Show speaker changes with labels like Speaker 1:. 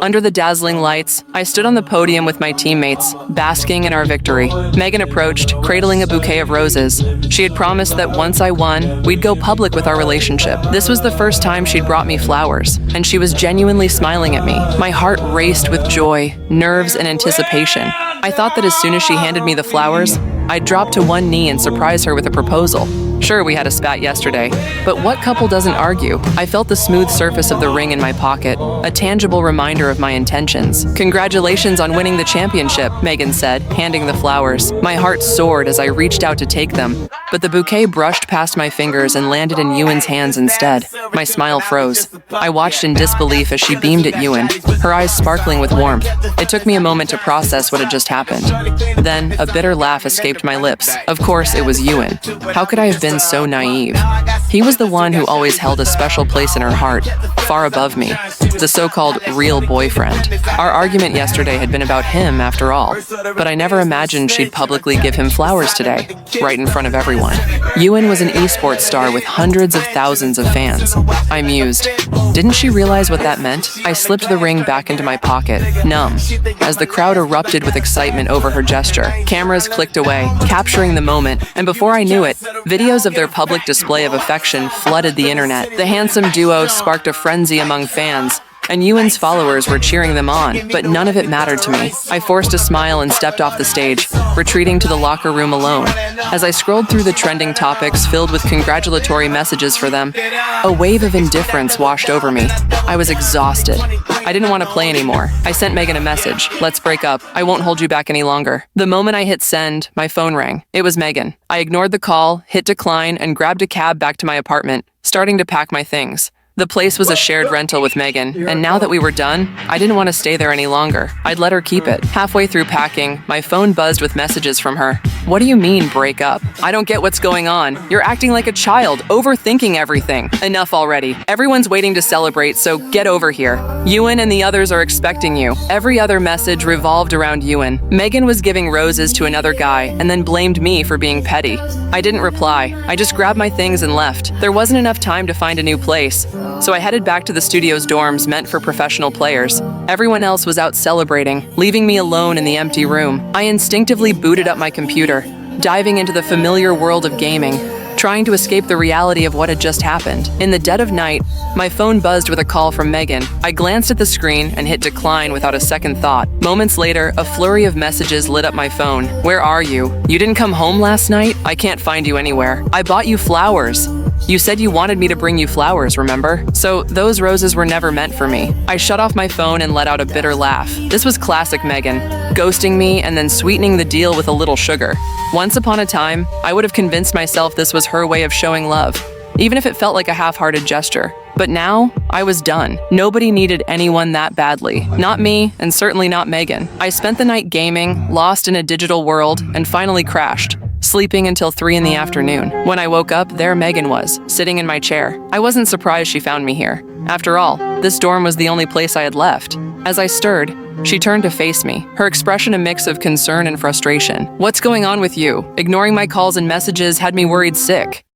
Speaker 1: Under the dazzling lights, I stood on the podium with my teammates, basking in our victory. Megan approached, cradling a bouquet of roses. She had promised that once I won, we'd go public with our relationship. This was the first time she'd brought me flowers, and she was genuinely smiling at me. My heart raced with joy, nerves, and anticipation. I thought that as soon as she handed me the flowers, I'd drop to one knee and surprise her with a proposal. Sure, we had a spat yesterday, but what couple doesn't argue? I felt the smooth surface of the ring in my pocket, a tangible reminder of my intentions. "Congratulations on winning the championship," Megan said, handing the flowers. My heart soared as I reached out to take them, but the bouquet brushed past my fingers and landed in Ewan's hands instead. My smile froze. I watched in disbelief as she beamed at Ewan, her eyes sparkling with warmth. It took me a moment to process what had just happened. Then, a bitter laugh escaped my lips. Of course, it was Ewan. How could I have been so naive? He was the one who always held a special place in her heart, far above me, the so-called real boyfriend. Our argument yesterday had been about him, after all, but I never imagined she'd publicly give him flowers today, right in front of everyone. Ewan was an esports star with hundreds of thousands of fans. I mused. Didn't she realize what that meant? I slipped the ring back into my pocket, numb, as the crowd erupted with excitement over her gesture. Cameras clicked away, capturing the moment, and before I knew it, videos of their public display of affection flooded the internet. The handsome duo sparked a frenzy among fans, and Ewan's followers were cheering them on, but none of it mattered to me. I forced a smile and stepped off the stage, retreating to the locker room alone. As I scrolled through the trending topics filled with congratulatory messages for them, a wave of indifference washed over me. I was exhausted. I didn't want to play anymore. I sent Megan a message. "Let's break up. I won't hold you back any longer." The moment I hit send, my phone rang. It was Megan. I ignored the call, hit decline, and grabbed a cab back to my apartment, starting to pack my things. The place was a shared rental with Megan, and now that we were done, I didn't want to stay there any longer. I'd let her keep it. Halfway through packing, my phone buzzed with messages from her. "What do you mean, break up? I don't get what's going on. You're acting like a child, overthinking everything. Enough already. Everyone's waiting to celebrate, so get over here. Ewan and the others are expecting you." Every other message revolved around Ewan. Megan was giving roses to another guy, and then blamed me for being petty. I didn't reply. I just grabbed my things and left. There wasn't enough time to find a new place, so I headed back to the studio's dorms meant for professional players. Everyone else was out celebrating, leaving me alone in the empty room. I instinctively booted up my computer, diving into the familiar world of gaming, trying to escape the reality of what had just happened. In the dead of night, my phone buzzed with a call from Megan. I glanced at the screen and hit decline without a second thought. Moments later, a flurry of messages lit up my phone. "Where are you? You didn't come home last night? I can't find you anywhere. I bought you flowers. You said you wanted me to bring you flowers, remember? So those roses were never meant for me." I shut off my phone and let out a bitter laugh. This was classic Megan, ghosting me and then sweetening the deal with a little sugar. Once upon a time, I would have convinced myself this was her way of showing love, even if it felt like a half-hearted gesture. But now, I was done. Nobody needed anyone that badly. Not me, and certainly not Megan. I spent the night gaming, lost in a digital world, and finally crashed, sleeping until 3 in the afternoon. When I woke up, there Megan was, sitting in my chair. I wasn't surprised she found me here. After all, this dorm was the only place I had left. As I stirred, she turned to face me, her expression a mix of concern and frustration. "What's going on with you? Ignoring my calls and messages had me worried sick."